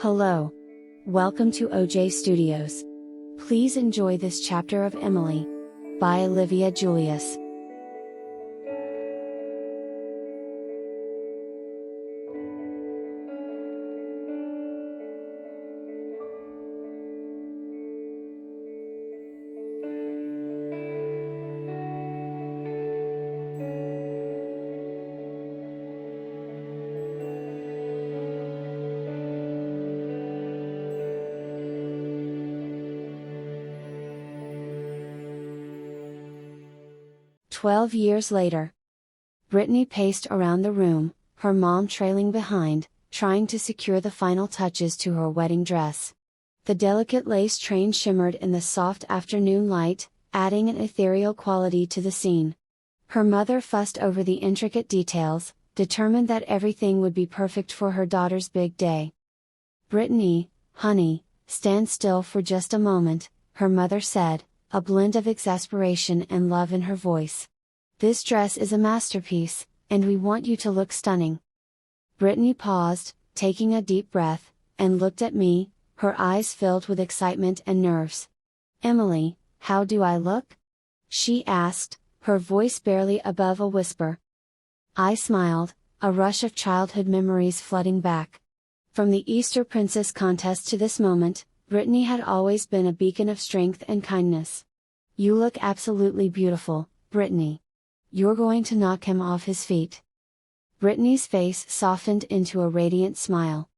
Hello. Welcome to OJ Studios. Please enjoy this chapter of Emily by Olivia Julius. "12 years later." Brittany paced around the room, her mom trailing behind, trying to secure the final touches to her wedding dress. The delicate lace train shimmered in the soft afternoon light, adding an ethereal quality to the scene. Her mother fussed over the intricate details, determined that everything would be perfect for her daughter's big day. "Brittany, honey, stand still for just a moment," her mother said, a blend of exasperation and love in her voice. "This dress is a masterpiece, and we want you to look stunning." Brittany paused, taking a deep breath, and looked at me, her eyes filled with excitement and nerves. "Emily, how do I look?" she asked, her voice barely above a whisper. I smiled, a rush of childhood memories flooding back. From the Easter Princess contest to this moment, Brittany had always been a beacon of strength and kindness. "You look absolutely beautiful, Brittany. You're going to knock him off his feet." Brittany's face softened into a radiant smile.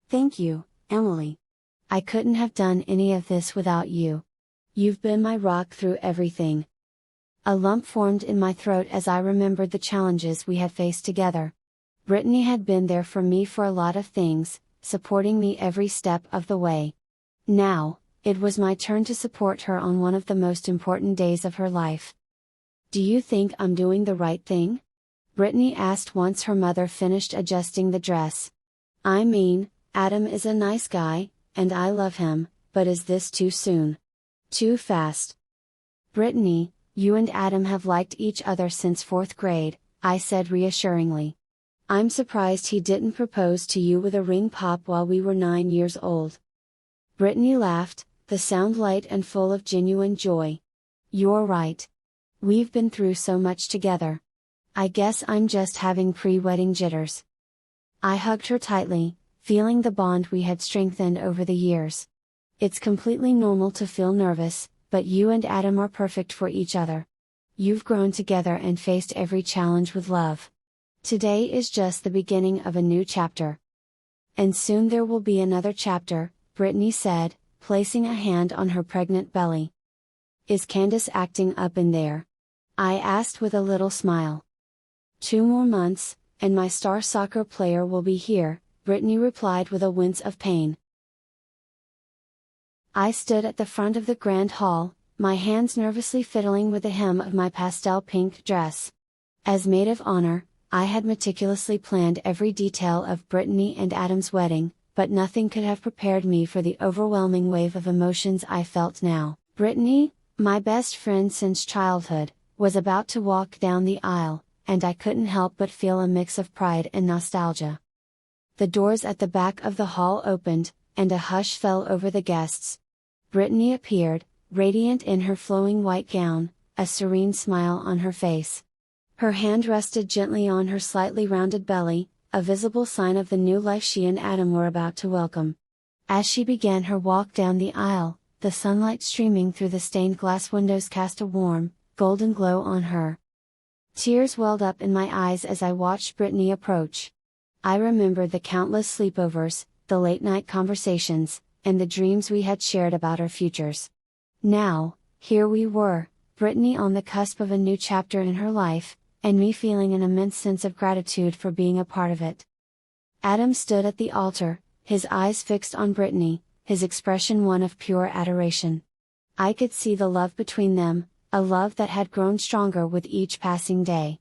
"Thank you, Emily. I couldn't have done any of this without you. You've been my rock through everything." A lump formed in my throat as I remembered the challenges we had faced together. Brittany had been there for me for a lot of things, supporting me every step of the way. Now, it was my turn to support her on one of the most important days of her life. "Do you think I'm doing the right thing?" Brittany asked once her mother finished adjusting the dress. "I mean, Adam is a nice guy, and I love him, but is this too soon? Too fast?" "Brittany, you and Adam have liked each other since 4th grade, I said reassuringly. "I'm surprised he didn't propose to you with a ring pop while we were 9 years old." Brittany laughed, the sound light and full of genuine joy. "You're right. We've been through so much together. I guess I'm just having pre-wedding jitters." I hugged her tightly, feeling the bond we had strengthened over the years. "It's completely normal to feel nervous, but you and Adam are perfect for each other. You've grown together and faced every challenge with love. Today is just the beginning of a new chapter." "And soon there will be another chapter," Brittany said, placing a hand on her pregnant belly. "Is Candace acting up in there?" I asked with a little smile. "2 more months, and my star soccer player will be here," Brittany replied with a wince of pain. I stood at the front of the grand hall, my hands nervously fiddling with the hem of my pastel pink dress. As maid of honor, I had meticulously planned every detail of Brittany and Adam's wedding, but nothing could have prepared me for the overwhelming wave of emotions I felt now. Brittany, my best friend since childhood, was about to walk down the aisle, and I couldn't help but feel a mix of pride and nostalgia. The doors at the back of the hall opened, and a hush fell over the guests. Brittany appeared, radiant in her flowing white gown, a serene smile on her face. Her hand rested gently on her slightly rounded belly, a visible sign of the new life she and Adam were about to welcome. As she began her walk down the aisle, the sunlight streaming through the stained glass windows cast a warm, golden glow on her. Tears welled up in my eyes as I watched Brittany approach. I remembered the countless sleepovers, the late-night conversations, and the dreams we had shared about our futures. Now, here we were, Brittany on the cusp of a new chapter in her life, and me feeling an immense sense of gratitude for being a part of it. Adam stood at the altar, his eyes fixed on Brittany, his expression one of pure adoration. I could see the love between them, a love that had grown stronger with each passing day.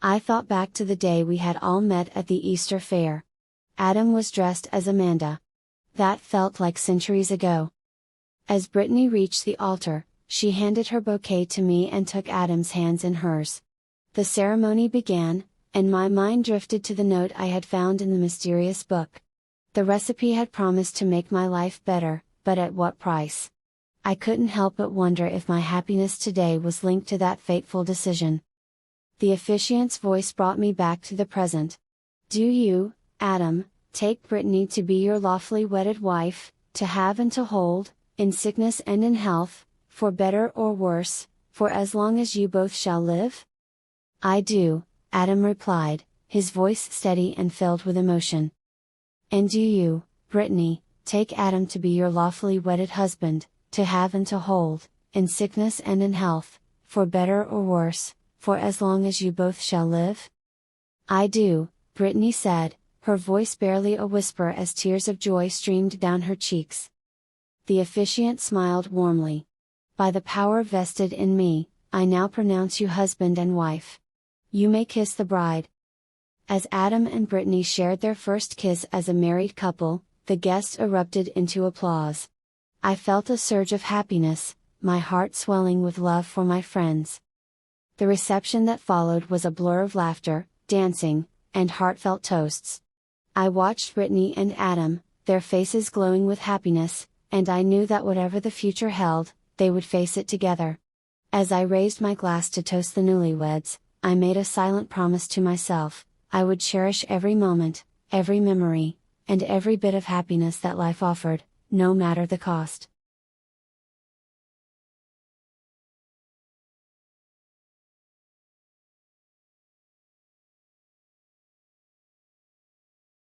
I thought back to the day we had all met at the Easter fair. Adam was dressed as Amanda. That felt like centuries ago. As Brittany reached the altar, she handed her bouquet to me and took Adam's hands in hers. The ceremony began, and my mind drifted to the note I had found in the mysterious book. The recipe had promised to make my life better, but at what price? I couldn't help but wonder if my happiness today was linked to that fateful decision. The officiant's voice brought me back to the present. Do you, Adam, take Brittany to be your lawfully wedded wife, to have and to hold, in sickness and in health, for better or worse, for as long as you both shall live? I do, Adam replied, his voice steady and filled with emotion. And do you, Brittany, take Adam to be your lawfully wedded husband, to have and to hold, in sickness and in health, for better or worse, for as long as you both shall live? I do, Brittany said, her voice barely a whisper as tears of joy streamed down her cheeks. The officiant smiled warmly. By the power vested in me, I now pronounce you husband and wife. You may kiss the bride. As Adam and Brittany shared their first kiss as a married couple, the guests erupted into applause. I felt a surge of happiness, my heart swelling with love for my friends. The reception that followed was a blur of laughter, dancing, and heartfelt toasts. I watched Brittany and Adam, their faces glowing with happiness, and I knew that whatever the future held, they would face it together. As I raised my glass to toast the newlyweds, I made a silent promise to myself: I would cherish every moment, every memory, and every bit of happiness that life offered, no matter the cost.